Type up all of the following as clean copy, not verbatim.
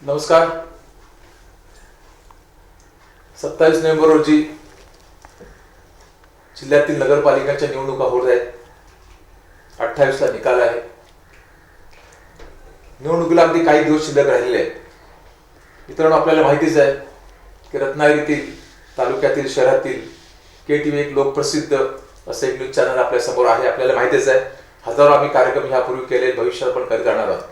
नमस्कार. 27 नोव्हेंबर रोजी जिल्ह्यातील नगरपालिकांच्या निवडणुका होत आहेत. 28 ला निकाल आहे. निवडणुकीला अगदी काही दिवस शिल्लक राहिलेले आहेत. मित्रांनो, आपल्याला माहितीच आहे की रत्नागिरीतील तालुक्यातील शहरातील KTV एक लोकप्रसिद्ध असं एक न्यूज चॅनल आपल्या समोर आहे. आपल्याला माहितीच आहे, हजारो आम्ही कार्यक्रम यापूर्वी केले, भविष्यात पण करत राहणार आहोत.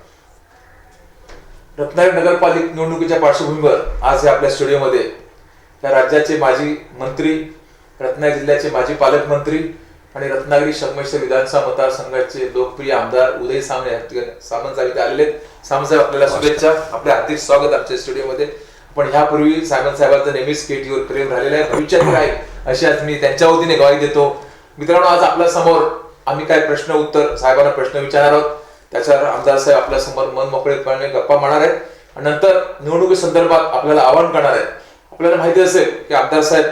रत्नागिरी नगरपालिका निवडणुकीच्या पार्श्वभूमीवर आज आपल्या स्टुडिओमध्ये या राज्याचे माजी मंत्री, रत्नागिरी जिल्ह्याचे माजी पालकमंत्री आणि रत्नागिरी संगमेश्वर विधानसभा मतदारसंघाचे लोकप्रिय आमदार उदय सामंत साहेब आलेले आहेत. सामंत साहेब, आपल्याला शुभेच्छा. आपले हार्दिक स्वागत आमच्या स्टुडिओमध्ये. पण ह्यापूर्वी सामंत साहेबांचं नेहमीच KTVवर प्रेम राहिलेलं आहे, भविष्यात राहील अशी आज मी त्यांच्या वतीने ग्वाही देतो. मित्रांनो, आज आपल्या समोर आम्ही काय प्रश्न उत्तर साहेबांना प्रश्न विचारणार आहोत. त्याच्यावर आमदार साहेब आपल्या समोर मन मोकळेपणाने गप्पा मारणार आहेत आणि नंतर निवडणुकी संदर्भात आपल्याला आवाहन करणार आहेत. आपल्याला माहिती असेल की आमदार साहेब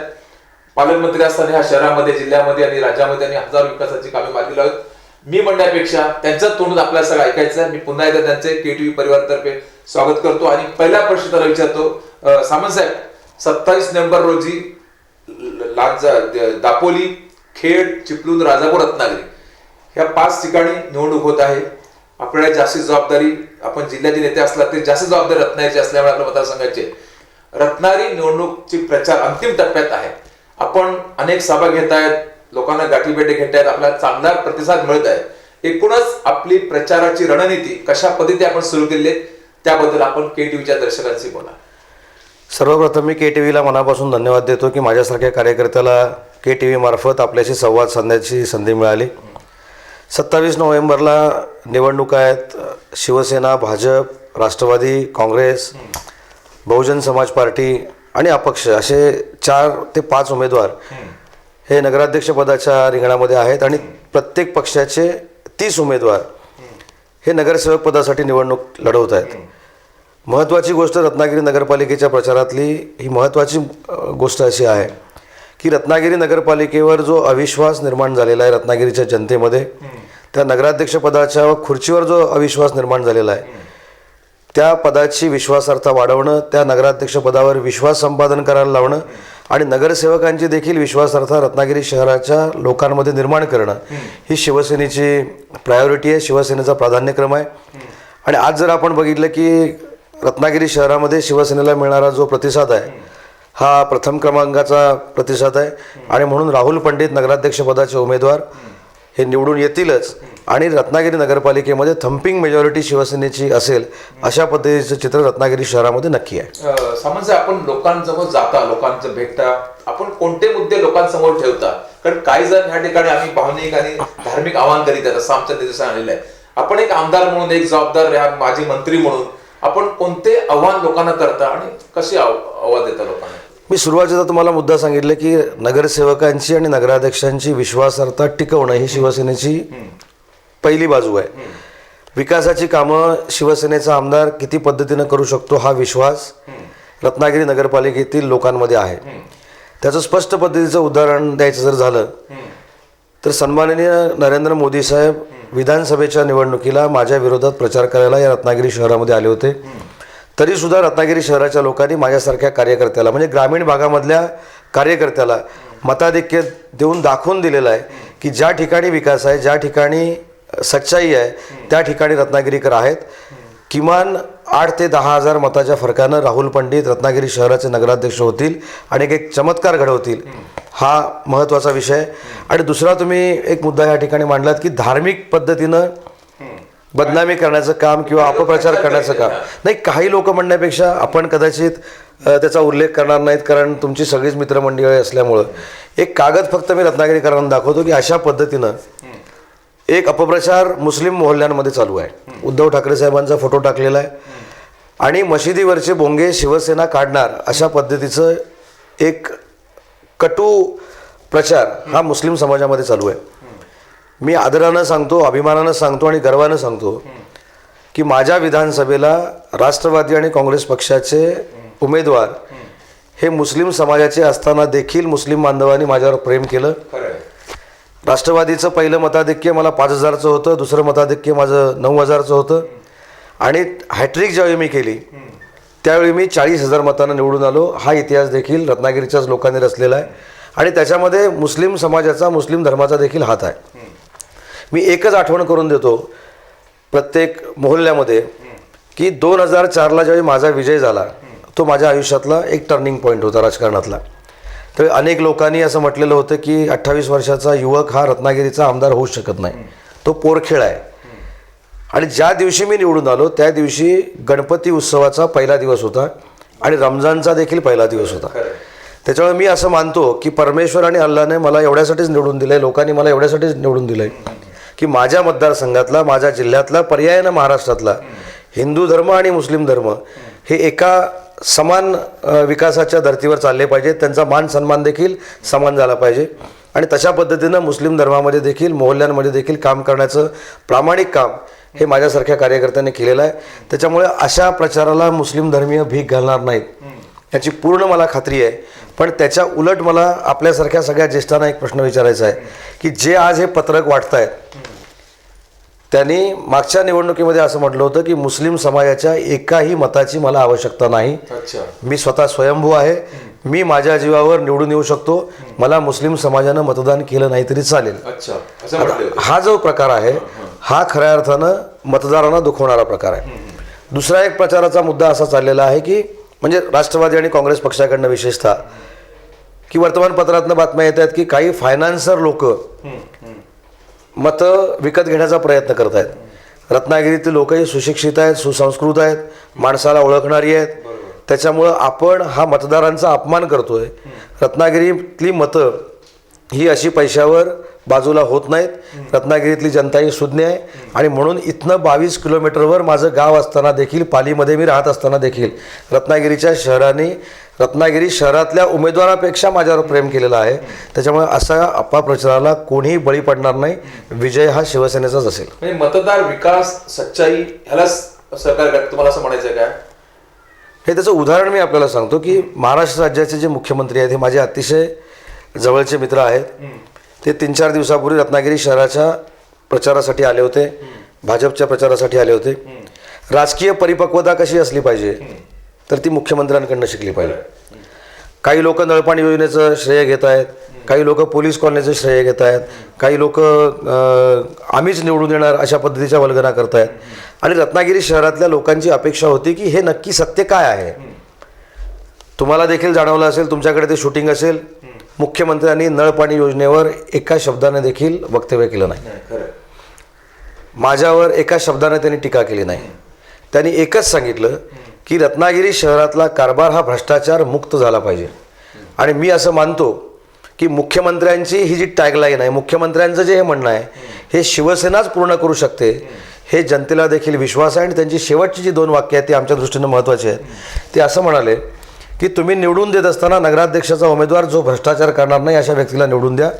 पालकमंत्री असताना ह्या शहरामध्ये, जिल्ह्यामध्ये आणि राज्यामध्ये त्यांनी हजारो विकासाची कामे मार्गी लावत. मी म्हणण्यापेक्षा त्यांच्या तोंडून आपल्याला सगळं ऐकायचं आहे. मी पुन्हा एकदा त्यांचे KTV परिवारातर्फे स्वागत करतो आणि पहिला प्रश्न त्याला विचारतो. सामंत साहेब, 27 नोव्हेंबर रोजी दापोली, खेड, चिपळूण, राजापूर, रत्नागिरी ह्या 5 ठिकाणी निवडणूक होत आहे. आपल्याला जास्त जबाबदारी, आपण जिल्ह्याचे नेते असला तरी जास्त जबाबदारी रत्नागिरीची असल्यामुळे आपल्या मतदारसंघाचे रत्नागिरी निवडणूकची प्रचार अंतिम टप्प्यात आहे. आपण अनेक सभा घेत आहेत, लोकांना गाठीभेटी घेत आहेत, आपल्याला चांगला प्रतिसाद मिळत आहे. एकूणच आपली प्रचाराची रणनीती कशा पद्धती आपण सुरू केली आहे त्याबद्दल आपण KTVच्या दर्शकांशी बोला. सर्वप्रथम मी KTVला मनापासून धन्यवाद देतो की माझ्यासारख्या कार्यकर्त्याला KTV मार्फत आपल्याशी संवाद साधण्याची संधी मिळाली. 27 नोव्हेंबरला निवडणुका आहेत. शिवसेना, भाजप, राष्ट्रवादी काँग्रेस, बहुजन समाज पार्टी आणि अपक्ष असे 4 ते 5 उमेदवार हे नगराध्यक्षपदाच्या रिंगणामध्ये आहेत आणि प्रत्येक पक्षाचे 30 उमेदवार हे नगरसेवक पदासाठी निवडणूक लढवत आहेत. महत्त्वाची गोष्ट रत्नागिरी नगरपालिकेच्या प्रचारातली ही महत्त्वाची गोष्ट अशी आहे की रत्नागिरी नगरपालिकेवर जो अविश्वास निर्माण झालेला आहे रत्नागिरीच्या जनतेमध्ये, त्या नगराध्यक्षपदाच्या खुर्चीवर जो अविश्वास निर्माण झालेला आहे त्या पदाची विश्वासार्हता वाढवणं, त्या नगराध्यक्षपदावर विश्वास संपादन करायला लावणं आणि नगरसेवकांची देखील विश्वासार्हता रत्नागिरी शहराच्या लोकांमध्ये निर्माण करणं ही शिवसेनेची प्रायोरिटी आहे, शिवसेनेचा प्राधान्यक्रम आहे. आणि आज जर आपण बघितलं की रत्नागिरी शहरामध्ये शिवसेनेला मिळणारा जो प्रतिसाद आहे हा प्रथम क्रमांकाचा प्रतिसाद आहे आणि म्हणून राहुल पंडित नगराध्यक्षपदाचे उमेदवार हे निवडून येतीलच आणि रत्नागिरी नगरपालिकेमध्ये थम्पिंग मेजॉरिटी शिवसेनेची असेल अशा पद्धतीचं चित्र रत्नागिरी शहरामध्ये नक्की आहे. सामंत, आपण लोकांजवळ जाता, लोकांचं भेटता, आपण कोणते मुद्दे लोकांसमोर ठेवता? कारण काही जण ह्या ठिकाणी आम्ही भावनिक आणि धार्मिक आव्हान करीत आहेत असं आमच्या निर्देशात आलेलं आहे. आपण एक आमदार म्हणून, एक जबाबदार माजी मंत्री म्हणून आपण कोणते आव्हान लोकांना करता आणि कसे आवाज देता लोकांना? मी सुरुवातीला तुम्हाला मुद्दा सांगितलं की नगरसेवकांची आणि नगराध्यक्षांची विश्वासार्हता टिकवणं ही शिवसेनेची पहिली बाजू आहे. विकासाची कामं शिवसेनेचा आमदार किती पद्धतीनं करू शकतो हा विश्वास रत्नागिरी नगरपालिकेतील लोकांमध्ये आहे. त्याचं स्पष्ट पद्धतीचं उदाहरण द्यायचं जर झालं तर सन्माननीय नरेंद्र मोदी साहेब विधानसभेच्या निवडणुकीला माझ्या विरोधात प्रचार करायला या रत्नागिरी शहरामध्ये आले होते. तरीसुद्धा रत्नागिरी शहराच्या लोकांनी माझ्यासारख्या कार्यकर्त्याला, म्हणजे ग्रामीण भागामधल्या कार्यकर्त्याला मताधिक्य देऊन दाखवून दिलेलं आहे की ज्या ठिकाणी विकास आहे, ज्या ठिकाणी सच्चाई आहे त्या ठिकाणी रत्नागिरीकर आहेत. किमान 8 ते 10 हजार मताच्या फरकानं राहुल पंडित रत्नागिरी शहराचे नगराध्यक्ष होतील आणि एक चमत्कार घडवतील, हा महत्त्वाचा विषय. आणि दुसरा तुम्ही एक मुद्दा या ठिकाणी मांडलात की धार्मिक पद्धतीनं बदनामी करण्याचं काम किंवा अपप्रचार करण्याचं काम. नाही, काही लोक म्हणण्यापेक्षा आपण कदाचित त्याचा उल्लेख करणार नाहीत कारण तुमची सगळीच मित्रमंडळी असल्यामुळं एक कागद फक्त मी रत्नागिरीकरांना दाखवतो की अशा पद्धतीनं एक अपप्रचार मुस्लिम मोहल्ल्यांमध्ये चालू आहे. उद्धव ठाकरे साहेबांचा फोटो टाकलेला आहे आणि मशिदीवरचे बोंगे शिवसेना काढणार अशा पद्धतीचं एक कटू प्रचार हा मुस्लिम समाजामध्ये चालू आहे. मी आदरानं सांगतो, अभिमानानं सांगतो आणि गर्वानं सांगतो की माझ्या विधानसभेला राष्ट्रवादी आणि काँग्रेस पक्षाचे उमेदवार हे मुस्लिम समाजाचे असताना देखील मुस्लिम बांधवांनी माझ्यावर प्रेम केलं. राष्ट्रवादीचं पहिलं मताधिक्य मला 5000चं होतं, दुसरं मताधिक्य माझं 9000चं होतं आणि हॅट्रिक ज्यावेळी मी केली त्यावेळी मी 40,000 मतांना निवडून आलो. हा इतिहास देखील रत्नागिरीच्याच लोकांनी रचलेला आहे आणि त्याच्यामध्ये मुस्लिम समाजाचा, मुस्लिम धर्माचा देखील हात आहे. मी एकच आठवण करून देतो प्रत्येक मोहल्ल्यामध्ये की 2004ला ज्यावेळी माझा विजय झाला तो माझ्या आयुष्यातला एक टर्निंग पॉईंट होता राजकारणातला. तर अनेक लोकांनी असं म्हटलेलं होतं की 28 वर्षाचा युवक हा रत्नागिरीचा आमदार होऊ शकत नाही, तो पोरखेळ आहे. आणि ज्या दिवशी मी निवडून आलो त्या दिवशी गणपती उत्सवाचा पहिला दिवस होता आणि रमजानचा देखील पहिला दिवस होता. त्याच्यामुळे मी असं मानतो की परमेश्वर आणि अल्लाने मला एवढ्यासाठीच निवडून दिलं आहे, लोकांनी मला एवढ्यासाठीच निवडून दिलं आहे की माझ्या मतदारसंघातला, माझ्या जिल्ह्यातला, पर्यायानं महाराष्ट्रातला हिंदू धर्म आणि मुस्लिम धर्म हे एका समान विकासाच्या धर्तीवर चालले पाहिजेत, त्यांचा मान सन्मान देखील समान झाला पाहिजे. आणि तशा पद्धतीनं मुस्लिम धर्मामध्ये देखील, मोहल्ल्यांमध्ये देखील काम करण्याचं प्रामाणिक काम हे माझ्यासारख्या कार्यकर्त्यांनी केलेलं आहे. त्याच्यामुळे अशा प्रचाराला मुस्लिम धर्मीय भीक घालणार नाहीत याची पूर्ण मला खात्री आहे. पण त्याच्या उलट मला आपल्यासारख्या सगळ्या ज्येष्ठांना एक प्रश्न विचारायचा आहे की जे आज हे पत्रक वाटतायत त्यांनी मागच्या निवडणुकीमध्ये असं म्हटलं होतं की मुस्लिम समाजाच्या एकाही मताची मला आवश्यकता नाही, मी स्वतः स्वयंभू आहे, मी माझ्या जीवावर निवडून येऊ शकतो, मला मुस्लिम समाजानं मतदान केलं नाही तरी चालेल. हा जो प्रकार आहे हा खऱ्या अर्थानं मतदारांना दुखवणारा प्रकार आहे. दुसरा एक प्रचाराचा मुद्दा असा चाललेला आहे की म्हणजे राष्ट्रवादी आणि काँग्रेस पक्षाकडनं विशेषतः की वर्तमानपत्रातनं बातम्या येत आहेत की काही फायनान्सर लोक मतं विकत घेण्याचा प्रयत्न करत आहेत. रत्नागिरीतील लोकही सुशिक्षित आहेत, सुसंस्कृत आहेत, माणसाला ओळखणारी आहेत. त्याच्यामुळं आपण हा मतदारांचा अपमान करतोय. रत्नागिरीतली मतं ही अशी पैशावर बाजूला होत नाहीत. रत्नागिरीतली जनता ही सुज्ञ आहे आणि म्हणून इथनं 22 किलोमीटरवर माझं गाव असताना देखील, पालीमध्ये मी राहत असताना देखील रत्नागिरी शहरातल्या उमेदवारापेक्षा माझ्यावर प्रेम केलेलं आहे. त्याच्यामुळे असा अपप्रचाराला कोणीही बळी पडणार नाही. विजय हा शिवसेनेचाच असेल. म्हणजे मतदार विकास, सच्चाई ह्याला सहकार्य करतात तुम्हाला असं म्हणायचं आहे काय? हे त्याचं उदाहरण मी आपल्याला सांगतो की महाराष्ट्र राज्याचे जे मुख्यमंत्री आहेत हे माझे अतिशय जवळचे मित्र आहेत. ते 3-4 दिवसापूर्वी रत्नागिरी शहराच्या प्रचारासाठी आले होते, भाजपच्या प्रचारासाठी आले होते. राजकीय परिपक्वता कशी असली पाहिजे तर ती मुख्यमंत्र्यांकडनं शिकली पाहिजे. काही लोक नळपाणी योजनेचं श्रेय घेत आहेत, काही लोक पोलीस कॉलनीचं श्रेय घेत आहेत, काही लोक आम्हीच निवडून येणार अशा पद्धतीच्या वल्गना करत आहेत. आणि रत्नागिरी शहरातल्या लोकांची अपेक्षा होती की हे नक्की सत्य काय आहे. तुम्हाला देखील जाणवलं असेल, तुमच्याकडे ते शूटिंग असेल, मुख्यमंत्र्यांनी नळपाणी योजनेवर एका शब्दाने देखील वक्तव्य केलं नाही. माझ्यावर एका शब्दाने त्यांनी टीका केली नाही. त्यांनी एकच सांगितलं की रत्नागिरी शहरातला कारभार हा भ्रष्टाचार मुक्त झाला पाहिजे. आणि मी असं मानतो की मुख्यमंत्र्यांची ही जी टॅगलाईन आहे, मुख्यमंत्र्यांचं जे हे म्हणणं आहे हे शिवसेनाच पूर्ण करू शकते हे जनतेला देखील विश्वास आहे. आणि त्यांची शेवटची जी 2 वाक्य आहेत ती आमच्या दृष्टीनं महत्त्वाची आहेत. ते असं म्हणाले की तुम्ही निवडून देत असताना नगराध्यक्षाचा उमेदवार जो भ्रष्टाचार करणार नाही अशा व्यक्तीला निवडून द्या.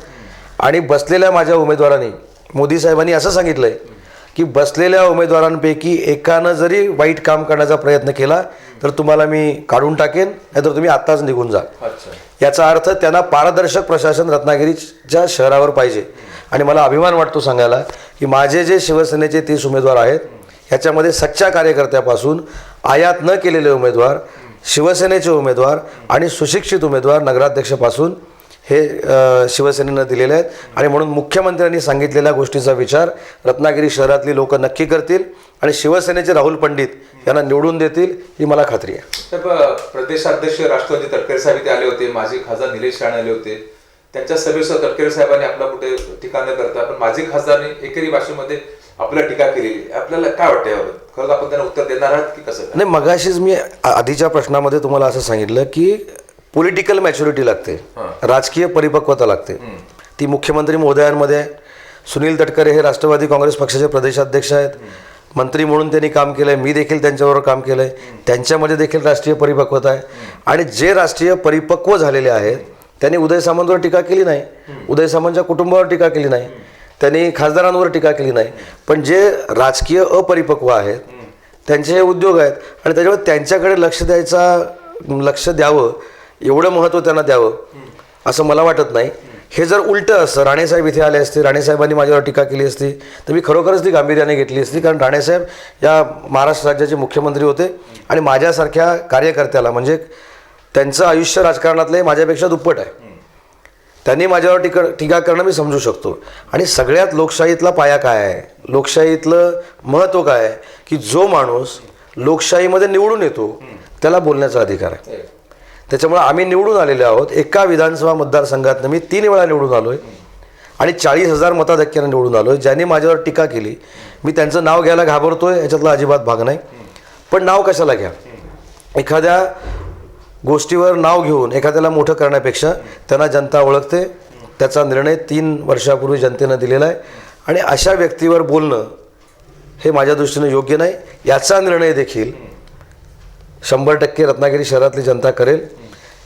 आणि बसलेल्या माझ्या उमेदवारांनी, मोदी साहेबांनी असं सांगितलं आहे की बसलेल्या उमेदवारांपैकी एकानं जरी वाईट काम करण्याचा प्रयत्न केला तर तुम्हाला मी काढून टाकेन, नाहीतर तुम्ही आत्ताच निघून जा. याचा अर्थ त्यांना पारदर्शक प्रशासन रत्नागिरीच्या शहरावर पाहिजे. आणि मला अभिमान वाटतो सांगायला की माझे जे शिवसेनेचे 30 उमेदवार आहेत ह्याच्यामध्ये सच्च्या कार्यकर्त्यापासून आयात न केलेले उमेदवार, शिवसेनेचे उमेदवार आणि सुशिक्षित उमेदवार नगराध्यक्षापासून हे शिवसेनेनं दिलेले आहेत. आणि म्हणून मुख्यमंत्र्यांनी सांगितलेल्या गोष्टीचा विचार रत्नागिरी शहरातली लोक नक्की करतील आणि शिवसेनेचे राहुल पंडित यांना निवडून देतील ही मला खात्री आहे. प्रदेशाध्यक्ष राष्ट्रवादी तटकरे साहेब इथे आले होते, माजी खासदार निलेश राणे आले होते. त्यांच्या सभेसह तटकरे साहेबांनी आपला कुठे टीका न करता पण माजी खासदारांनी एकेरी भाषेमध्ये आपल्या टीका केलेली. आपल्याला काय वाटतं यावर? खरंच आपण त्यांना उत्तर देणार आहात की कसं? नाही, मगाशीच मी आधीच्या प्रश्नामध्ये तुम्हाला असं सांगितलं की पॉलिटिकल मॅच्युरिटी लागते, राजकीय परिपक्वता लागते. ती मुख्यमंत्री महोदयांमध्ये आहे. सुनील तटकरे हे राष्ट्रवादी काँग्रेस पक्षाचे प्रदेशाध्यक्ष आहेत, मंत्री म्हणून त्यांनी काम केलं आहे. मी देखील त्यांच्याबरोबर काम केलं आहे. त्यांच्यामध्ये देखील राष्ट्रीय परिपक्वता आहे. आणि जे राष्ट्रीय परिपक्व झालेले आहेत त्यांनी उदय सामंतवर टीका केली नाही, उदय सामंतच्या कुटुंबावर टीका केली नाही, त्यांनी खासदारांवर टीका केली नाही. पण जे राजकीय अपरिपक्व आहेत त्यांचे हे उद्योग आहेत आणि त्याच्यामुळे त्यांच्याकडे लक्ष द्यावं, एवढं महत्त्व त्यांना द्यावं असं मला वाटत नाही. हे जर उलटं असतं, राणेसाहेब इथे आले असते, राणेसाहेबांनी माझ्यावर टीका केली असती, तर मी खरोखरच ती गांभीर्याने घेतली असती. कारण राणेसाहेब या महाराष्ट्र राज्याचे मुख्यमंत्री होते आणि माझ्यासारख्या कार्यकर्त्याला, म्हणजे त्यांचं आयुष्य राजकारणातलं माझ्यापेक्षा दुप्पट आहे, त्यांनी माझ्यावर टीका करणं मी समजू शकतो. आणि सगळ्यात लोकशाहीतला पाया काय आहे, लोकशाहीतलं महत्त्व काय आहे, की जो माणूस लोकशाहीमध्ये निवडून येतो त्याला बोलण्याचा अधिकार आहे. त्याच्यामुळे आम्ही निवडून आलेले आहोत. एका विधानसभा मतदारसंघातनं मी 3 वेळा निवडून आलो आहे आणि 40,000 मताधिक्याने निवडून आलो आहे. ज्यांनी माझ्यावर टीका केली, मी त्यांचं नाव घ्यायला घाबरतोय, याच्यातला अजिबात भाग नाही. पण नाव कशाला घ्या, एखाद्या गोष्टीवर नाव घेऊन एखाद्याला मोठं करण्यापेक्षा त्यांना जनता ओळखते, त्याचा निर्णय 3 वर्षापूर्वी जनतेनं दिलेला आहे आणि अशा व्यक्तीवर बोलणं हे माझ्या दृष्टीनं योग्य नाही. याचा निर्णय देखील 100% रत्नागिरी शहरातली जनता करेल.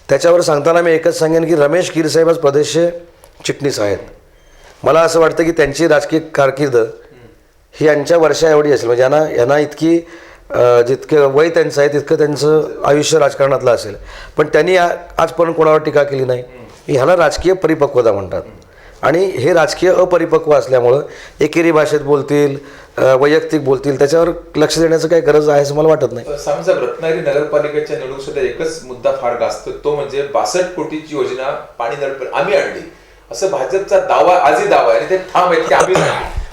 त्याच्यावर सांगताना मी एकच सांगेन की रमेश कीरसाहेब आज प्रदेशचे चिटणीस आहेत. मला असं वाटतं की त्यांची राजकीय कारकीर्द ही यांच्या वर्षा एवढी असेल, म्हणजे यांना इतकी जितकं वय त्यांचं आहे तितकं त्यांचं आयुष्य राजकारणातलं असेल. पण त्यांनी आजपर्यंत कोणावर टीका केली नाही. ह्याला राजकीय परिपक्वता म्हणतात. आणि हे राजकीय अपरिपक्व असल्यामुळं एकेरी भाषेत बोलतील, वैयक्तिक बोलतील, त्याच्यावर लक्ष देण्याचं काही गरज आहे असं मला वाटत नाही. साहेब, रत्नागिरी नगरपालिकेच्या निवडणुकीसाठी एकच मुद्दा फार गाजतो, तो म्हणजे 62 कोटीची योजना पाणी नळ आम्ही आणली असं भाजपचा दावा, आजही दावा आहे आणि ते ठाम आहेत की आम्ही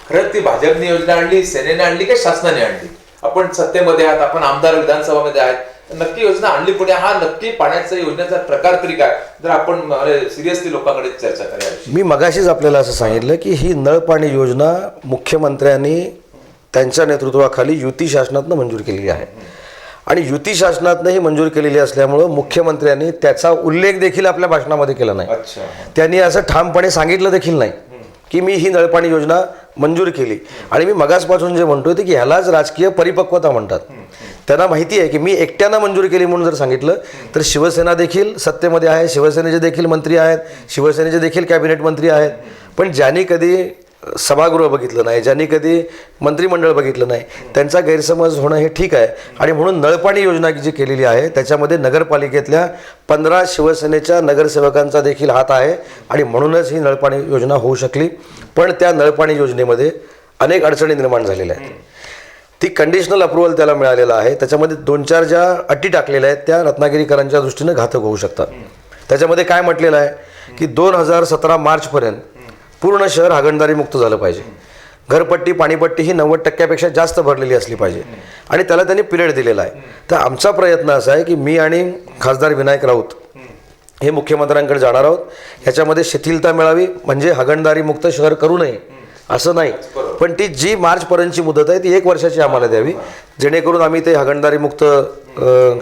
खरंच ती भाजपने योजना आणली, सेनेने आणली की शासनाने आणली? आपण सत्तेमध्ये आहात, आपण आमदार विधानसभामध्ये आहेत, नक्की योजना आणली पुढे, हा नक्की पाण्याचा योजनेचा प्रकार तरी काय, जर आपण सिरियसली लोकांकडे चर्चा करायची. मी मगाशीच आपल्याला असं सांगितलं की ही नळ पाणी योजना मुख्यमंत्र्यांनी त्यांच्या नेतृत्वाखाली युती शासनातनं मंजूर केलेली आहे आणि युती शासनातनं ही मंजूर केलेली असल्यामुळं मुख्यमंत्र्यांनी त्याचा उल्लेख देखील आपल्या भाषणामध्ये केला नाही. त्यांनी असं ठामपणे सांगितलं देखील नाही की मी ही नळपाणी योजना मंजूर केली. आणि मी मगासपासून जे म्हणतोय ते की ह्यालाच राजकीय परिपक्वता म्हणतात. त्यांना माहिती आहे की मी एकट्यानं मंजूर केली म्हणून जर सांगितलं तर शिवसेना देखील सत्तेमध्ये आहे, शिवसेनेचे देखील मंत्री आहेत, शिवसेनेचे देखील कॅबिनेट मंत्री आहेत. पण ज्यांनी कधी सभागृह बघितलं नाही, ज्यांनी कधी मंत्रिमंडळ बघितलं नाही, त्यांचा गैरसमज होणं हे ठीक आहे. आणि म्हणून नळपाणी योजना जी केलेली आहे त्याच्यामध्ये नगरपालिकेतल्या 15 शिवसेनेच्या नगरसेवकांचा देखील हात आहे आणि म्हणूनच ही नळपाणी योजना होऊ शकली. पण त्या नळपाणी योजनेमध्ये अनेक अडचणी निर्माण झालेल्या आहेत. ती कंडिशनल अप्रुव्हल त्याला मिळालेलं आहे. त्याच्यामध्ये 2-4 ज्या अटी टाकलेल्या आहेत त्या रत्नागिरीकरांच्या दृष्टीनं घातक होऊ शकतात. त्याच्यामध्ये काय म्हटलेलं आहे की 2017 मार्चपर्यंत पूर्ण शहर हागणदारी मुक्त झालं पाहिजे. घरपट्टी पाणीपट्टी ही 90% जास्त भरलेली असली पाहिजे आणि त्याला त्यांनी पिरियड दिलेला आहे. तर आमचा प्रयत्न असा आहे की मी आणि खासदार विनायक राऊत हे मुख्यमंत्र्यांकडे जाणार आहोत. ह्याच्यामध्ये शिथिलता मिळावी, म्हणजे हागणदारी मुक्त शहर करू नये असं नाही, पण ती जी मार्चपर्यंतची मुदत आहे ती 1 वर्षाची आम्हाला द्यावी, जेणेकरून आम्ही ते हागणदारी मुक्त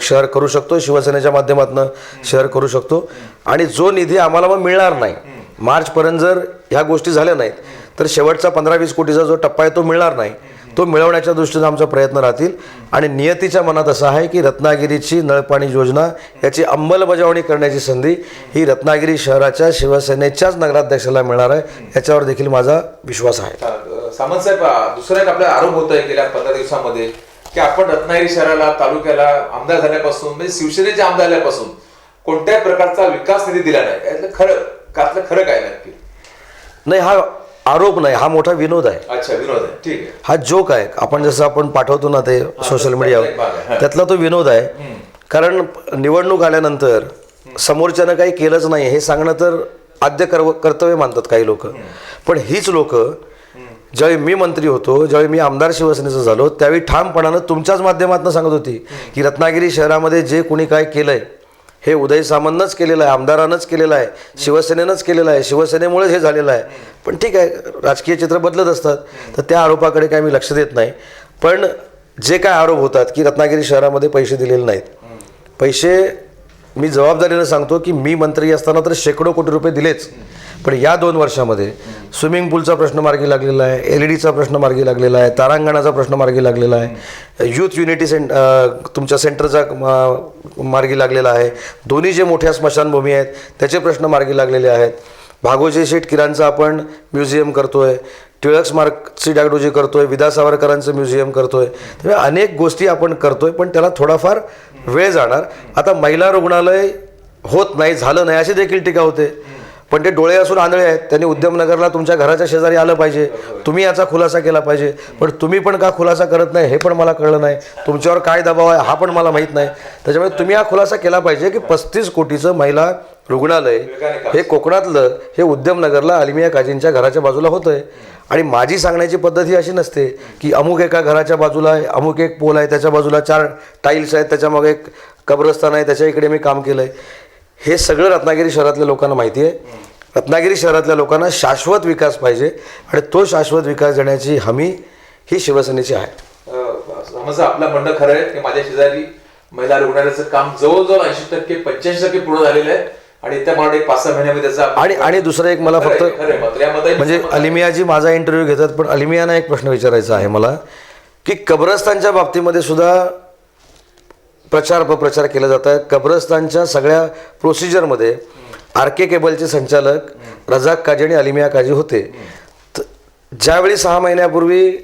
शहर करू शकतो, शिवसेनेच्या माध्यमातून शहर करू शकतो. आणि जो निधी आम्हाला मग मिळणार नाही, मार्चपर्यंत जर ह्या गोष्टी झाल्या नाहीत तर शेवटचा 15-20 कोटीचा जो टप्पा आहे तो मिळणार नाही. तो मिळवण्याच्या दृष्टीने आमचा प्रयत्न राहतील. आणि नियतीच्या मनात असं आहे की रत्नागिरीची नळपाणी योजना याची अंमलबजावणी करण्याची संधी ही रत्नागिरी शहराच्या शिवसेनेच्याच नगराध्यक्षाला मिळणार आहे, याच्यावर देखील माझा विश्वास आहे. सामंत साहेब, दुसरा एक आपला आरोप होत आहे गेल्या 15 दिवसामध्ये की आपण रत्नागिरी शहराला, तालुक्याला आमदार झाल्यापासून, म्हणजे शिवसेनेचे आमदार झाल्यापासून कोणत्याही प्रकारचा विकास निधी दिला नाही. यातलं खरं काय नक्की? नाही, हा आरोप नाही, हा मोठा विनोद आहे. अच्छा, विनोद आहे, ठीक आहे. हा जोक आहे. आपण पाठवतो ना ते सोशल मीडियावर, त्यातला तो विनोद आहे. कारण निवडणूक आल्यानंतर समोरच्यानं काही केलंच नाही हे सांगणं तर आद्य कर्तव्य मानतात काही लोक. पण हीच लोक ज्यावेळी मी मंत्री होतो, ज्यावेळी मी आमदार शिवसेनेचं झालो, त्यावेळी ठामपणानं तुमच्याच माध्यमातून सांगत होती की रत्नागिरी शहरामध्ये जे कोणी काय केलंय हे उदय सामंतनंच केलेलं आहे, आमदारानंच केलेलं आहे, शिवसेनेनंच केलेलं आहे, शिवसेनेमुळेच हे झालेलं आहे. पण ठीक आहे, राजकीय चित्र बदलत असतात, तर त्या आरोपाकडे काही मी लक्ष देत नाही. पण जे काय आरोप होतात की रत्नागिरी शहरामध्ये पैसे दिलेले नाहीत, पैसे मी जबाबदारीनं सांगतो की मी मंत्री असताना तर शेकडो कोटी रुपये दिलेच. पण या 2 वर्षामध्ये स्विमिंग पूलचा प्रश्न मार्गी लागलेला आहे, LED चा प्रश्न मार्गी लागलेला आहे, तारांगणाचा प्रश्न मार्गी लागलेला आहे, युथ युनिटी तुमच्या सेंटरचा मार्गी लागलेला आहे, दोन्ही जे मोठ्या स्मशानभूमी आहेत त्याचे प्रश्न मार्गी लागलेले आहेत, भागोजी शेठ किरांचं आपण म्युझियम करतोय, टिळक स्मारकची डागडोजी करतोय, विदा सावरकरांचं म्युझियम करतोय. त्यामुळे अनेक गोष्टी आपण करतोय, पण त्याला थोडाफार वेळ जाणार. आता महिला रुग्णालय होत नाही, झालं नाही अशी देखील टीका होते. पण ते डोळे असून आंधळे आहेत. त्यांनी उद्यमनगरला तुमच्या घराच्या शेजारी आलं पाहिजे, तुम्ही याचा खुलासा केला पाहिजे. पण तुम्ही पण का खुलासा करत नाही हे पण मला कळलं नाही. तुमच्यावर काय दबाव आहे हा पण मला माहीत नाही. त्याच्यामुळे तुम्ही हा खुलासा केला पाहिजे की 35 कोटीचं महिला रुग्णालय हे कोकणातलं हे उद्यमनगरला अलिमिया काजींच्या घराच्या बाजूला होतं आहे. आणि माझी सांगण्याची पद्धत ही अशी नसते की अमुक एका घराच्या बाजूला आहे, अमुक एक पोल आहे, त्याच्या बाजूला 4 टाईल्स आहेत, त्याच्यामागे एक कब्रस्तान आहे, त्याच्या इकडे मी काम केलं आहे. हे सगळं रत्नागिरी शहरातल्या लोकांना माहिती आहे. रत्नागिरी शहरातल्या लोकांना शाश्वत विकास पाहिजे आणि तो शाश्वत विकास देण्याची हमी ही शिवसेनेची आहे. समजा आपलं म्हणणं खरं आहे की माझ्या शेजारी महिला रुग्णालयाचं काम जवळजवळ 80% 85% पूर्ण झालेलं आहे आणि त्या मला एक 5-6 महिन्यामध्ये त्याचा आणि दुसरं एक मला फक्त म्हणजे अलिमियाजी माझा इंटरव्ह्यू घेतात, पण अलिमियाना एक प्रश्न विचारायचा आहे मला की कब्रस्तानच्या बाबतीमध्ये सुद्धा प्रचार अपप्रचार केला जात आहे. कब्रस्तानच्या सगळ्या प्रोसिजरमध्ये RK केबलचे संचालक रजाक काजी आणि अलिमिया काजी होते. ज्यावेळी 6 महिन्यापूर्वी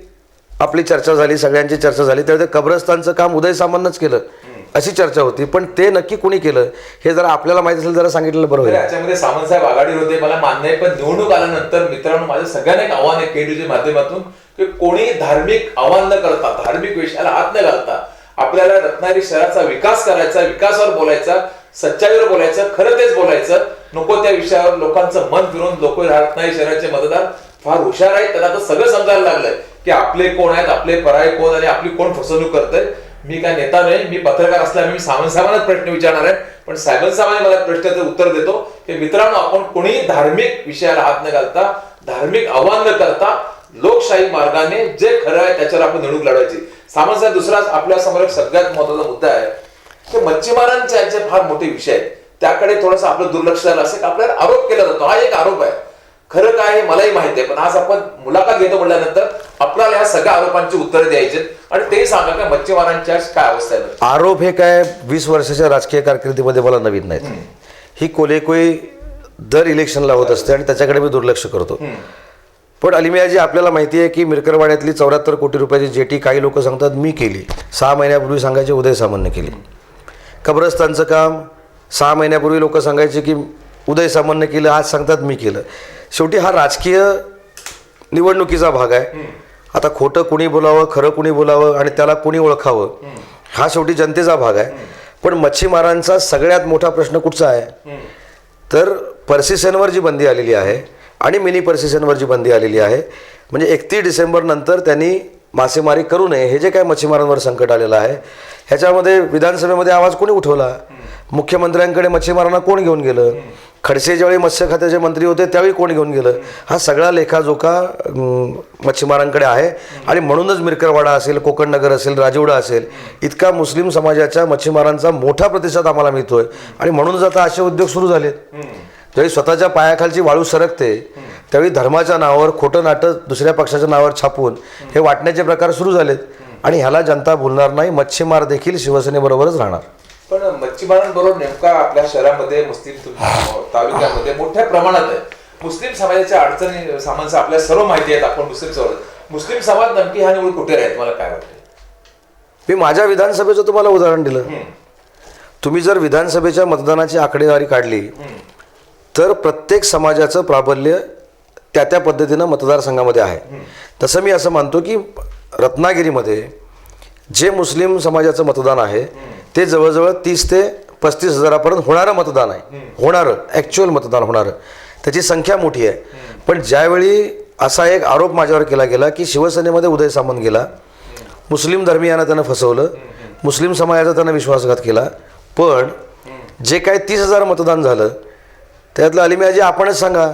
आपली चर्चा झाली, सगळ्यांची चर्चा झाली, त्यावेळी कब्रस्तानचं काम उदय सामंतच केलं अशी चर्चा होती. पण ते नक्की कोणी केलं हे जरा आपल्याला माहिती असेल, जरा सांगितलं बरं होईल. याच्यामध्ये सामंत साहेब आघाडीवर होते मला मान्य आहे, पण निवडणूक आल्यानंतर मित्रांनो माझं सगळ्यांना एक आव्हान आहे केडीच्या माध्यमातून की कोणी धार्मिक आव्हान न करता, धार्मिक विषयाला हात न घालता आपल्याला रत्नागिरी शहराचा विकास करायचा, विकासावर बोलायचा, सच्चाईवर बोलायचं, खरं तेच बोलायचं. नको त्या विषयावर लोकांचं मन फिरून लोक रत्नागिरी शहराचे मतदार फार हुशार आहेत. त्यांना आता सगळं समजायला लागलंय की आपले कोण आहेत, आपले पराये कोण आणि आपली कोण फसवणूक करतंय. मी काय नेता नाही, मी पत्रकार असल्यामुळे मी सावंत साहेबांनाच प्रश्न विचारणार आहे. पण साहेबांनी मला प्रश्नाचं उत्तर देतो की मित्रांनो आपण कोणी धार्मिक विषयाला हात न घालता, धार्मिक आव्हान न करता लोकशाही मार्गाने जे खरं आहे त्याच्यावर आपण निवडणूक लढवायची. सामंत साहेब दुसरा आपल्या समोर एक सगळ्यात महत्वाचा मुद्दा आहे की मच्छीमारांचे यांचे फार मोठे विषय आहेत, त्याकडे थोडंसं आपलं दुर्लक्ष झालं असेल. आपल्याला आरोप केला जातो, हा एक आरोप आहे. खरं काय हे मलाही माहिती आहे, पण आज आपण मुलाखत घेतो म्हटल्यानंतर आपल्याला या सगळ्या आरोपांची उत्तरं द्यायची आणि ते सांगा की मच्छीमारांची आज काय अवस्था आहे. आरोप हे काय 20 वर्षाच्या राजकीय कारकिर्दीमध्ये मला नवीन नाहीत. ही कोलेकोई दर इलेक्शनला होत असते आणि त्याच्याकडे मी दुर्लक्ष करतो. पण अलिमियाजी आपल्याला माहिती आहे की मिरकरवाड्यातली 74 कोटी रुपयाची जेटी काही लोक सांगतात मी केली, 6 महिन्यापूर्वी सांगायचे उदय सामंतने केली. कब्रस्तानचं काम 6 महिन्यापूर्वी लोक सांगायचे की उदय सामंतने केलं, आज सांगतात मी केलं. शेवटी हा राजकीय निवडणुकीचा भाग आहे. आता खोटं कुणी बोलावं, खरं कुणी बोलावं आणि त्याला कुणी ओळखावं हा शेवटी जनतेचा भाग आहे. पण मच्छीमारांचा सगळ्यात मोठा प्रश्न कुठचा आहे तर पर्सिसेनवर जी बंदी आलेली आहे आणि मिनी पर्सिसेनवर जी बंदी आलेली आहे, म्हणजे 31 डिसेंबर नंतर त्यांनी मासेमारी करू नये हे जे काय मच्छीमारांवर संकट आलेलं आहे ह्याच्यामध्ये विधानसभेमध्ये आवाज कोणी उठवला, मुख्यमंत्र्यांकडे मच्छीमारांना कोण घेऊन गेलं, खडसे ज्यावेळी मत्स्य खात्याचे मंत्री होते त्यावेळी कोण घेऊन गेलं, हा सगळा लेखाजोखा मच्छीमारांकडे आहे. आणि म्हणूनच मिरकरवाडा असेल, कोकण नगर असेल, राजवडा असेल, इतका मुस्लिम समाजाच्या मच्छीमारांचा मोठा प्रतिसाद आम्हाला मिळतोय. आणि म्हणूनच आता असे उद्योग सुरू झालेत. ज्यावेळी स्वतःच्या पायाखालची वाळू सरकते त्यावेळी धर्माच्या नावावर खोटं नाटक दुसऱ्या पक्षाच्या नावावर छापून हे वाटण्याचे प्रकार सुरू झालेत. आणि ह्याला जनता भुलणार नाही. मच्छीमार देखील शिवसेनेबरोबरच राहणार. पण मच्छीमारांबरोबर नेमका आपल्या शहरामध्ये मुस्लिम तालुक्यामध्ये मोठ्या प्रमाणात आहे. मुस्लिम समाजाच्या अडचणी सामान्य आपल्याला सर्व माहिती आहेत. आपण मुस्लिम समाज नक्की हा निवड कुठे राहील मला काय वाटतं. मी माझ्या विधानसभेचं तुम्हाला उदाहरण दिलं. तुम्ही जर विधानसभेच्या मतदानाची आकडेवारी काढली तर प्रत्येक समाजाचं प्राबल्य त्या त्या पद्धतीनं मतदारसंघामध्ये आहे. तसं मी असं मानतो की रत्नागिरीमध्ये जे मुस्लिम समाजाचं मतदान आहे ते जवळजवळ 30 ते 35 हजारापर्यंत होणारं मतदान आहे. होणारं ॲक्च्युअल मतदान होणारं त्याची संख्या मोठी आहे. पण ज्यावेळी असा एक आरोप माझ्यावर केला गेला की शिवसेनेमध्ये उदय सामंत गेला, मुस्लिम धर्मीयांना त्यानं फसवलं, मुस्लिम समाजाचा त्यानं विश्वासघात केला, पण जे काय 30,000 मतदान झालं त्यातलं अलिमियाजी आपणच सांगा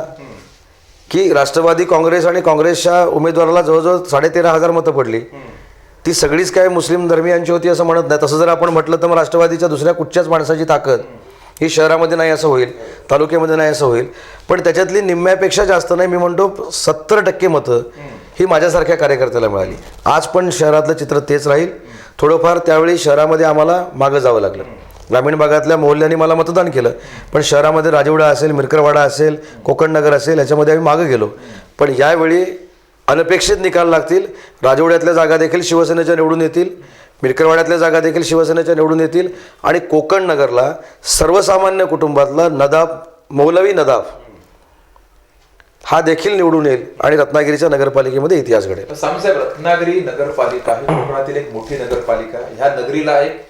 की राष्ट्रवादी काँग्रेस आणि काँग्रेसच्या उमेदवाराला जवळजवळ 13,500 मतं पडली. ती सगळीच काय मुस्लिम धर्मीयांची होती असं म्हणत नाही. तसं जर आपण म्हटलं तर मग राष्ट्रवादीच्या दुसऱ्या कुठच्याच माणसाची ताकद ही शहरामध्ये नाही असं होईल, तालुक्यामध्ये नाही असं होईल. पण त्याच्यातली निम्म्यापेक्षा जास्त नाही, मी म्हणतो 70% मतं ही माझ्यासारख्या कार्यकर्त्याला मिळाली. आज पण शहरातलं चित्र तेच राहील. थोडंफार त्यावेळी शहरामध्ये आम्हाला मागं जावं लागलं. ग्रामीण भागातल्या मोहल्ल्यांनी मला मतदान केलं, पण शहरामध्ये राजवडा असेल, मिरकरवाडा असेल, कोकण नगर असेल याच्यामध्ये आम्ही मागं गेलो. पण यावेळी अनपेक्षित निकाल लागतील. राजवड्यातल्या जागा देखील शिवसेनेच्या निवडून येतील, मिरकरवाड्यातल्या जागा देखील शिवसेनेच्या निवडून येतील. आणि कोकण नगरला सर्वसामान्य कुटुंबातला नदाफ, मौलवी नदाफ हा देखील निवडून येईल आणि रत्नागिरीच्या नगरपालिकेमध्ये इतिहास घडेल. साहेब, रत्नागिरी नगरपालिका ही कोकणातील एक मोठी नगरपालिका. ह्या नगरीला एक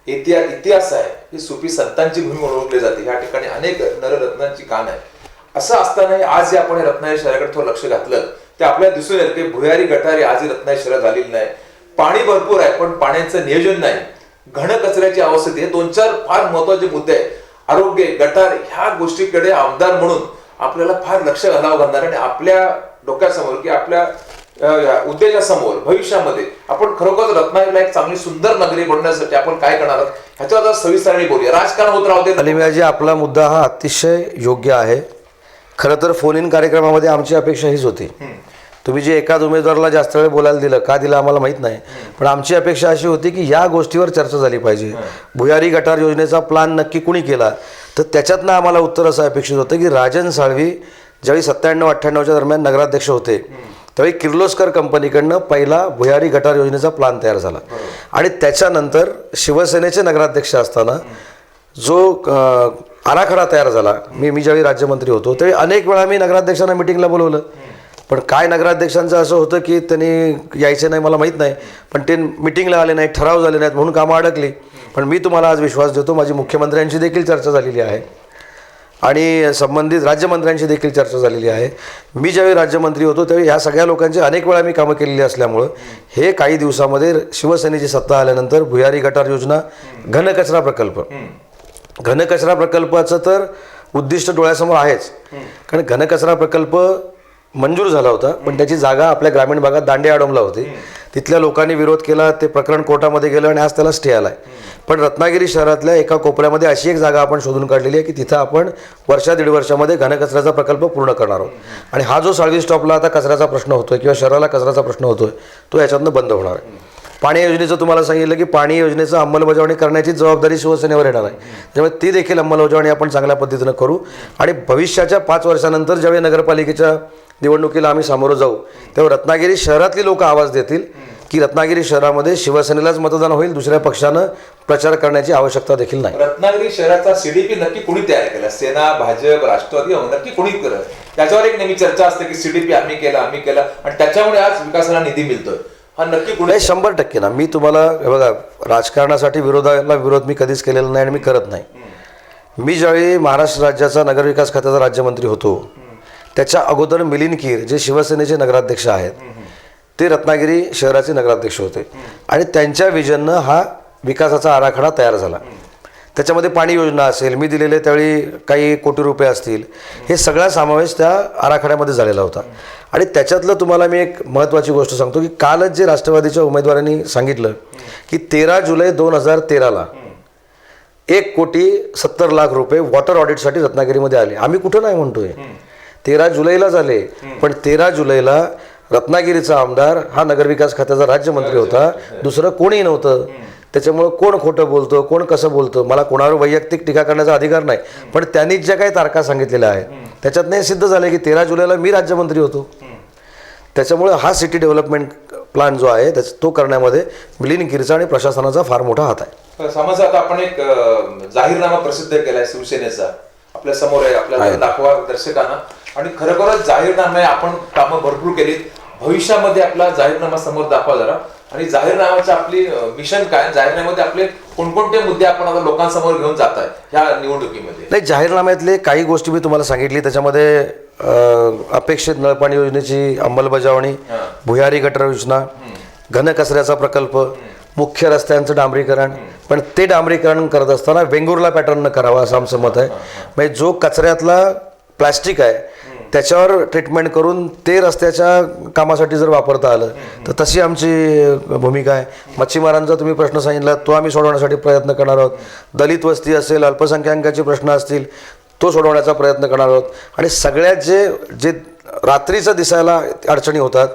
इतिहास आहे. ही सुफी संतांची भूमी ओळखली जाते. या ठिकाणी अनेक नररत्नांची कान आहे. असं असतानाही आज जे आपण रत्नागिरी शहराकडे थोडं लक्ष घातलं ते आपल्याला दिसून येईल की भुयारी गटारी आजही रत्नागिरी शहरात झालेली नाही. पाणी भरपूर आहे पण पाण्याचं नियोजन नाही. घन कचऱ्याची अवस्था आहे. 2-4 फार महत्वाचे मुद्दे आहेत. आरोग्य, गटार ह्या गोष्टीकडे आमदार म्हणून आपल्याला फार लक्ष घालावं लागणार आणि आपल्या डोक्यासमोर की आपल्या उद्देशासमोर भविष्यामध्ये आपण खरोखर रत्नागिरीला एक चांगली सुंदर नगरी बनवण्यासाठी आपण काय करणार आहोत ह्याच्यावर सविस्तर बोलूया. राजकारण होत राहू दे. अलिमियाजी, आपला मुद्दा हा अतिशय योग्य आहे. खरं तर फोन इन कार्यक्रमामध्ये आमची अपेक्षा हीच होती. तुम्ही जे एकाच उमेदवाराला जास्त वेळ बोलायला दिलं, का दिलं आम्हाला माहीत नाही, पण आमची अपेक्षा अशी होती की या गोष्टीवर चर्चा झाली पाहिजे. भुयारी गटार योजनेचा प्लॅन नक्की कुणी केला, तर त्याच्यातनं आम्हाला उत्तर असं अपेक्षित होतं की राजन साळवी ज्यावेळी 97-98च्या दरम्यान नगराध्यक्ष होते त्यावेळी किर्लोस्कर कंपनीकडनं पहिला भुयारी गटार योजनेचा प्लॅन तयार झाला आणि त्याच्यानंतर शिवसेनेचे नगराध्यक्ष असताना जो आराखडा तयार झाला, मी ज्यावेळी राज्यमंत्री होतो त्यावेळी अनेक वेळा मी नगराध्यक्षांना मिटिंगला बोलवलं, पण काय नगराध्यक्षांचं असं होतं की त्यांनी यायचे नाही, मला माहीत नाही, पण ते मिटिंगला आले नाहीत, ठराव झाले नाहीत म्हणून कामं अडकली. पण मी तुम्हाला आज विश्वास देतो, माझी मुख्यमंत्र्यांशी देखील चर्चा झालेली आहे आणि संबंधित राज्यमंत्र्यांशी देखील चर्चा झालेली आहे. मी ज्यावेळी राज्यमंत्री होतो त्यावेळी ह्या सगळ्या लोकांची अनेक वेळा मी कामं केलेली असल्यामुळं हे काही दिवसामध्ये शिवसेनेची सत्ता आल्यानंतर भुयारी गटार योजना, घनकचरा प्रकल्पाचं तर उद्दिष्ट डोळ्यासमोर आहेच, कारण घनकचरा प्रकल्प मंजूर झाला होता पण त्याची जागा आपल्या ग्रामीण भागात दांडे आडोमला होती. तिथल्या लोकांनी विरोध केला, ते प्रकरण कोर्टामध्ये गेलं आणि आज त्याला स्टे आलाय. पण रत्नागिरी शहरातल्या एका कोपऱ्यामध्ये अशी एक जागा आपण शोधून काढलेली आहे की तिथं आपण 1-1.5 वर्षामध्ये घनकचऱ्याचा प्रकल्प पूर्ण करणार आहोत आणि हा जो साळवी स्टॉपला आता कचऱ्याचा प्रश्न होतोय किंवा शहराला कचऱ्याचा प्रश्न होतोय तो याच्यातनं बंद होणार आहे. पाणी योजनेचं तुम्हाला सांगितलं की पाणी योजनेचं अंमलबजावणी करण्याची जबाबदारी शिवसेनेवर येणार आहे, त्यामुळे ती देखील अंमलबजावणी आपण चांगल्या पद्धतीनं करू आणि भविष्याच्या 5 वर्षानंतर ज्यावेळी नगरपालिकेच्या निवडणुकीला आम्ही सामोरं जाऊ तेव्हा रत्नागिरी शहरातली लोक आवाज देतील की रत्नागिरी शहरामध्ये शिवसेनेलाच मतदान होईल, दुसऱ्या पक्षानं प्रचार करण्याची आवश्यकता देखील नाही. रत्नागिरी शहराचा सीडीपी नक्की कोणी तयार केला? सेना, भाजप, राष्ट्रवादी नक्की कोणी करत? त्याच्यावर एक नेहमी चर्चा असते की सीडीपी आम्ही केला आणि त्याच्यामुळे आज विकासाला निधी मिळतोय. हा नक्की कोणी? 100% ना. मी तुम्हाला बघा, राजकारणासाठी विरोध मी कधीच केलेला नाही आणि मी करत नाही. मी ज्यावेळी महाराष्ट्र राज्याचा नगरविकास खात्याचा राज्यमंत्री होतो त्याच्या अगोदर मिलिंद कीर जे शिवसेनेचे नगराध्यक्ष आहेत ते रत्नागिरी शहराचे नगराध्यक्ष होते आणि त्यांच्या विजननं हा विकासाचा आराखडा तयार झाला. त्याच्यामध्ये पाणी योजना असेल, मी दिलेले त्यावेळी काही कोटी रुपये असतील, हे सगळा समावेश त्या आराखड्यामध्ये झालेला होता. आणि त्याच्यातलं तुम्हाला मी एक महत्त्वाची गोष्ट सांगतो की कालच जे राष्ट्रवादीच्या उमेदवारांनी सांगितलं की 13 जुलै 2013ला 1,70,00,000 रुपये वॉटर ऑडिटसाठी रत्नागिरीमध्ये आले. आम्ही कुठं नाही म्हणतोय, 13 जुलैला झाले, पण 13 जुलैला रत्नागिरीचा आमदार हा नगरविकास खात्याचा राज्यमंत्री होता, दुसरं कोणी नव्हतं. त्याच्यामुळं कोण खोटं बोलतं, कोण कसं बोलतं, मला कोणावर वैयक्तिक टीका करण्याचा अधिकार नाही, पण त्यांनी ज्या काही तारखा सांगितलेल्या आहेत त्याच्यातनं हे सिद्ध झालं की 13 जुलैला मी राज्यमंत्री होतो. त्याच्यामुळे हा सिटी डेव्हलपमेंट प्लॅन जो आहे तो करण्यामध्ये मिलिंद कीरचा आणि प्रशासनाचा फार मोठा हात आहे. समजा आता आपण एक जाहीरनामा प्रसिद्ध केलाय शिवसेनेचा, आपल्या समोर आहे, आपल्याला दाखवा दर्शकांना. आणि खरोखरच जाहीरनामे आपण कामं भरपूर केलीत. भविष्यामध्ये आपला जाहीरनामा समोर दाखवा जरा, आणि जाहीरनाम्याचं आपली मिशन काय, जाहीरनाम्यामध्ये आपले कोणकोणते मुद्दे आपण आता लोकांसमोर घेऊन जात आहे ह्या निवडणुकीमध्ये? नाही, जाहीरनाम्यातले काही गोष्टी मी तुम्हाला सांगितली. त्याच्यामध्ये अपेक्षित नळपाणी योजनेची अंमलबजावणी, भुयारी गटार योजना, घनकचऱ्याचा प्रकल्प, मुख्य रस्त्यांचं डांबरीकरण, पण ते डांबरीकरण करत असताना वेंगुर्ला पॅटर्ननं करावं असं आमचं मत आहे. म्हणजे जो कचऱ्यातला प्लॅस्टिक आहे त्याच्यावर ट्रीटमेंट करून ते रस्त्याच्या कामासाठी जर वापरता आलं तर तशी आमची भूमिका आहे. मच्छीमारांचा तुम्ही प्रश्न सांगितला तो आम्ही सोडवण्यासाठी प्रयत्न करणार आहोत. दलित वस्ती असेल, अल्पसंख्याकांचे प्रश्न असतील तो सोडवण्याचा प्रयत्न करणार आहोत. आणि सगळ्यात जे रात्रीचं दिसायला अडचणी होतात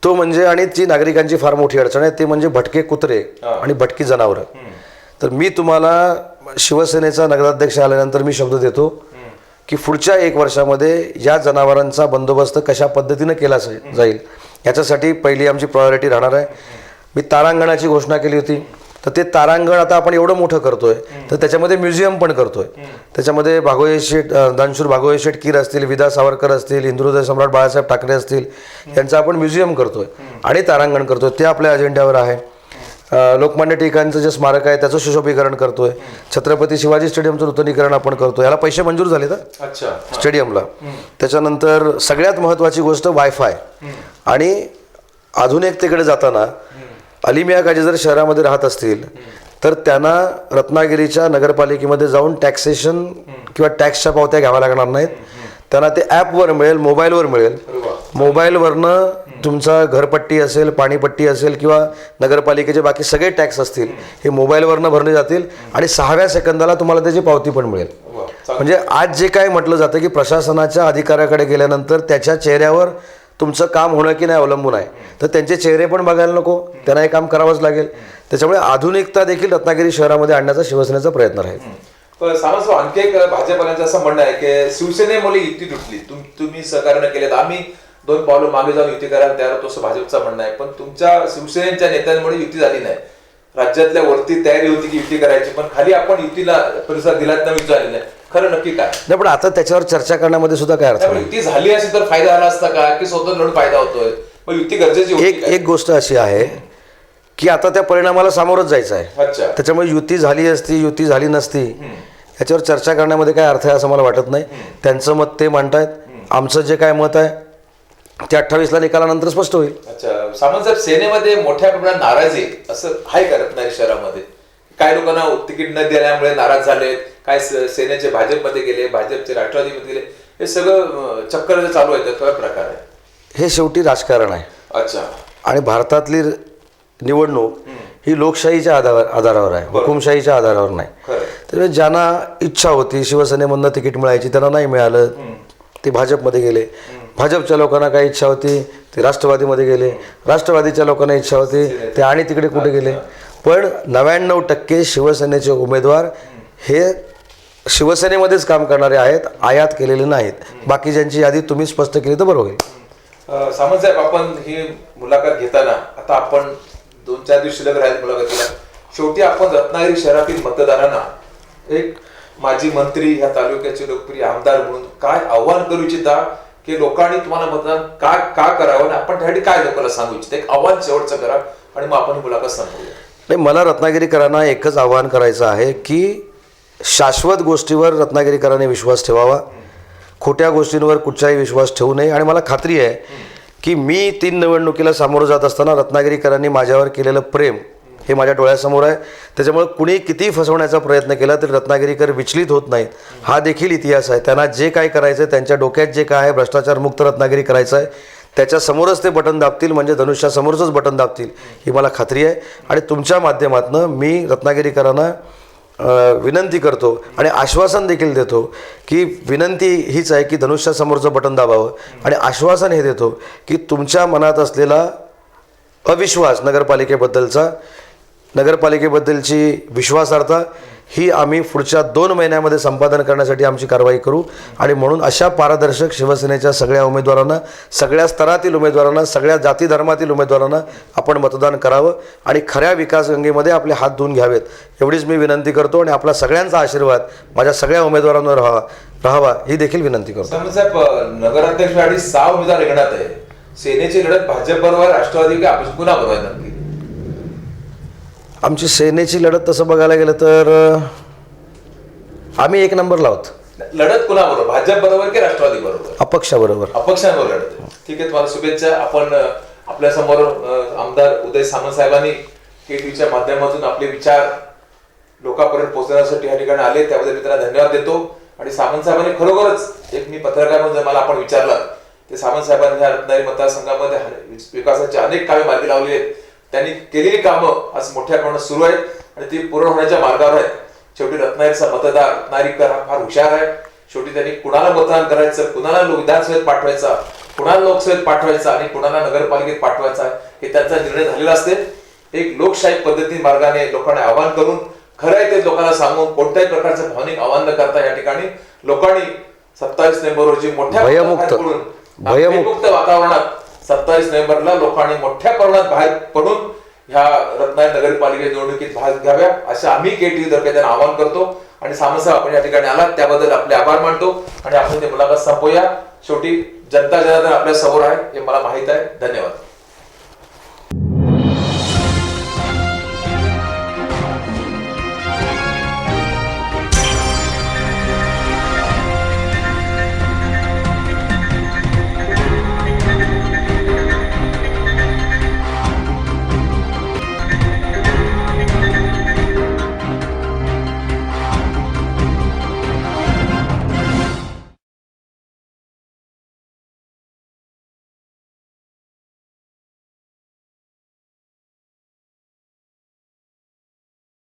तो म्हणजे, आणि ती नागरिकांची फार मोठी अडचण आहे, ते म्हणजे भटके कुत्रे आणि भटकी जनावरं. तर मी तुम्हाला शिवसेनेचा नगराध्यक्ष आल्यानंतर मी शब्द देतो की पुढच्या 1 वर्षामध्ये या जनावरांचा बंदोबस्त कशा पद्धतीनं केला जाईल याच्यासाठी पहिली आमची प्रायोरिटी राहणार आहे. मी तारांगणाची घोषणा केली होती, तर ते तारांगण आता आपण एवढं मोठं करतोय तर त्याच्यामध्ये म्युझियम पण करतोय. त्याच्यामध्ये भागोळे शेठ दानशूर भागोळे शेठ कीर असतील, विदा सावरकर असतील, हिंदुहृदय सम्राट बाळासाहेब ठाकरे असतील, यांचं आपण म्युझियम करतोय आणि तारांगण करतोय. ते आपल्या अजेंड्यावर आहे. लोकमान्य टिळकांचं जे स्मारक आहे त्याचं सुशोभीकरण करतोय. छत्रपती शिवाजी स्टेडियमचं नूतनीकरण आपण करतोय. याला पैसे मंजूर झाले तर अच्छा स्टेडियमला. त्याच्यानंतर सगळ्यात महत्त्वाची गोष्ट वायफाय आणि आधुनिकतेकडे जाताना अलिमिया काजी जर शहरामध्ये राहत असतील तर त्यांना रत्नागिरीच्या नगरपालिकेमध्ये जाऊन टॅक्सेशन किंवा टॅक्सच्या पावत्या घ्याव्या लागणार नाहीत. त्यांना ते ॲपवर मिळेल, मोबाईलवर मिळेल. मोबाईलवरनं तुमचा घरपट्टी असेल, पाणीपट्टी असेल किंवा नगरपालिकेचे बाकी सगळे टॅक्स असतील हे मोबाईलवरनं भरले जातील आणि 6व्या सेकंदाला तुम्हाला त्याची पावती पण मिळेल. म्हणजे आज जे काय म्हटलं जातं की प्रशासनाच्या अधिकाऱ्याकडे गेल्यानंतर त्याच्या चेहऱ्यावर तुमचं काम होणं की नाही अवलंबून आहे, तर त्यांचे चेहरे पण बघायला नको, त्यांना हे काम करावंच लागेल. त्याच्यामुळे आधुनिकता देखील रत्नागिरी शहरामध्ये आणण्याचा शिवसेनेचा प्रयत्न राहील. पण सामंत आणखी एक भाजपवाल्यांचं असं म्हणणं आहे की शिवसेनेमुळे युती तुटली, तुम्ही सहकार्य केले, आम्ही 2 पावलं मागे जाऊन युती करायला तयार होतो असं भाजपचं म्हणणं आहे. पण तुमच्या शिवसेनेच्या नेत्यांमुळे युती झाली नाही. राज्यातल्या वरती तयारी होती की युती करायची, पण खाली आपण युतीला प्रतिसाद दिलात नाही, युती झाली नाही. खरं नक्की काय नाही, पण आता त्याच्यावर चर्चा करण्यामध्ये सुद्धा काय अर्थ नाही. युती झाली असेल तर फायदा झाला असता का, की स्वतः लढून फायदा होतोय? मग युती गरजेची होती. एक गोष्ट अशी आहे की आता त्या परिणामाला सामोरच जायचं आहे. अच्छा, त्याच्यामुळे युती झाली असती, युती झाली नसती, याच्यावर चर्चा करण्यामध्ये काय अर्थ आहे असं मला वाटत नाही. त्यांचं मत ते मांडतायत, आमचं जे काय मत आहे ते 28ला निकालानंतर स्पष्ट होईल. अच्छा. सामंत साहेब, सेनेमध्ये मोठ्या प्रमाणात नाराजी असं आहे का रत्नागिरी शहरामध्ये? काय लोकांना तिकीट न दिल्यामुळे नाराज झाले, काय सेनेचे भाजपमध्ये गेले, भाजपचे राष्ट्रवादीमध्ये गेले, हे सगळं चक्कर जे चालू आहे त्याचा काय प्रकार आहे? हे शेवटी राजकारण आहे. अच्छा. आणि भारतातली निवडणूक ही लोकशाहीच्या आधारावर आहे, हुकुमशाहीच्या आधारावर नाही. त्यामुळे ज्यांना इच्छा होती शिवसेनेमधनं तिकीट मिळायची त्यांना नाही मिळालं, ते भाजपमध्ये गेले. भाजपच्या लोकांना काही इच्छा होती ते राष्ट्रवादीमध्ये गेले, राष्ट्रवादीच्या लोकांना इच्छा होती ते आणि तिकडे कुठे गेले. पण 99% शिवसेनेचे उमेदवार हे शिवसेनेमध्येच काम करणारे आहेत, आयात केलेले नाहीत. बाकीच्यांची यादी तुम्ही स्पष्ट केली तर बरं होईल. सामंत साहेब, आपण ही मुलाखत घेताना आता आपण 2-4 दिवस शिल्लक राहील मुलाखतीला, शेवटी आपण रत्नागिरी शहरातील मतदारांना एक माजी मंत्री, ह्या तालुक्याचे लोकप्रिय आमदार म्हणून काय आव्हान करू इच्छिता की लोकांनी तुम्हाला मतदान का करावं आणि आपण त्यासाठी काय लोकांना सांगू इच्छिता? एक आव्हान शेवटचं करा आणि मग आपण ही मुलाखत संपवूया. नाही, मला रत्नागिरीकरांना एकच आव्हान करायचं आहे की शाश्वत गोष्टीवर रत्नागिरीकरांनी विश्वास ठेवावा, खोट्या गोष्टींवर कुठचाही विश्वास ठेवू नये. आणि मला खात्री आहे की मी 3 निवडणुकीला सामोरं जात असताना रत्नागिरीकरांनी माझ्यावर केलेलं प्रेम हे माझ्या डोळ्यासमोर आहे. त्याच्यामुळे कुणी कितीही फसवण्याचा प्रयत्न केला तरी रत्नागिरीकर विचलित होत नाहीत, हा देखील इतिहास आहे. त्यांना जे काय करायचं आहे, त्यांच्या डोक्यात जे काय आहे, भ्रष्टाचारमुक्त रत्नागिरी करायचं आहे, त्याच्यासमोरच ते बटन दाबतील, म्हणजे धनुष्यासमोरच बटन दाबतील ही मला खात्री आहे. आणि तुमच्या माध्यमातून मी रत्नागिरीकरांना विनंती करतो आणि आश्वासन देखील देतो की विनंती हीच आहे की धनुष्यासमोरचं बटन दाबावं, आणि आश्वासन हे देतो की तुमच्या मनात असलेला अविश्वास नगरपालिकेबद्दलची विश्वासार्हता ही आम्ही पुढच्या 2 महिन्यामध्ये संपादन करण्यासाठी आमची कारवाई करू. आणि म्हणून अशा पारदर्शक शिवसेनेच्या सगळ्या उमेदवारांना, सगळ्या स्तरातील उमेदवारांना, सगळ्या जाती धर्मातील उमेदवारांना आपण मतदान करावं आणि खऱ्या विकासगंगेमध्ये आपले हात धुवून घ्यावेत, एवढीच मी विनंती करतो. आणि आपला सगळ्यांचा आशीर्वाद माझ्या सगळ्या उमेदवारांवर राहावा ही देखील विनंती करतो. साहेब, नगराध्यक्षसाठी 6 उमेदवार रिंगणात आहे. सेनेची लढत भाजप बरोबर, राष्ट्रवादी का आपण कुणा बरोबर नक्की? आमची सेनेची लढत तसं बघायला गेलं तर आम्ही 1 नंबर लावतो. लढत कुणाबरोबर, भाजप बरोबर की राष्ट्रवादी बरोबर? अपक्षाबरोबर. अपक्षांबरोबर लढत. ठीक आहे, तुम्हाला शुभेच्छा. आपण आपल्या समोर आमदार उदय सामंत साहेबांनी KTVच्या माध्यमातून आपले विचार लोकांपर्यंत पोहोचण्यासाठी या ठिकाणी आले, त्याबद्दल मी त्यांना धन्यवाद देतो. आणि सामंत साहेबांनी खरोखरच एक मी पत्रकार म्हणून मला आपण विचारलं ते सामंत साहेबांनी ह्या रत्नागिरी मतदारसंघामध्ये विकासाचे अनेक कामे मार्गी लावली आहेत. त्यांनी केलेली कामं आज मोठ्या प्रमाणात सुरू आहेत आणि ती पूर्ण होण्याच्या मार्गावर आहेत. शेवटी रत्नागिरीचा मतदार, रत्नागिरीकर हा फार हुशार आहे. शेवटी त्यांनी कुणाला मतदान करायचं, कुणाला विधानसभेत पाठवायचा, कुणाला लोकसभेत पाठवायचा आणि कुणाला नगरपालिकेत पाठवायचा हे त्यांचा निर्णय झालेला असते. एक लोकशाही पद्धती मार्गाने लोकांना आवाहन करून खरं आहे ते लोकांना सांगून कोणत्याही प्रकारचं भावनिक आव्हान न करता या ठिकाणी लोकांनी 27 नोव्हेंबर रोजी मोठ्या भयमुक्त वातावरणात 27 नोव्हेंबरला लोकांनी मोठ्या प्रमाणात बाहेर पडून ह्या रत्नागिरी नगरपालिका निवडणुकीत भाग घ्याव्या असं आम्ही KTV तर्फे त्यांना आवाहन करतो. आणि सामंत साहेब आपण या ठिकाणी आलात त्याबद्दल आपले आभार मानतो आणि आपण ते मुलाखत संपवूया. शेवटी जनता जनार्दन आपल्या समोर आहे हे मला माहित आहे. धन्यवाद.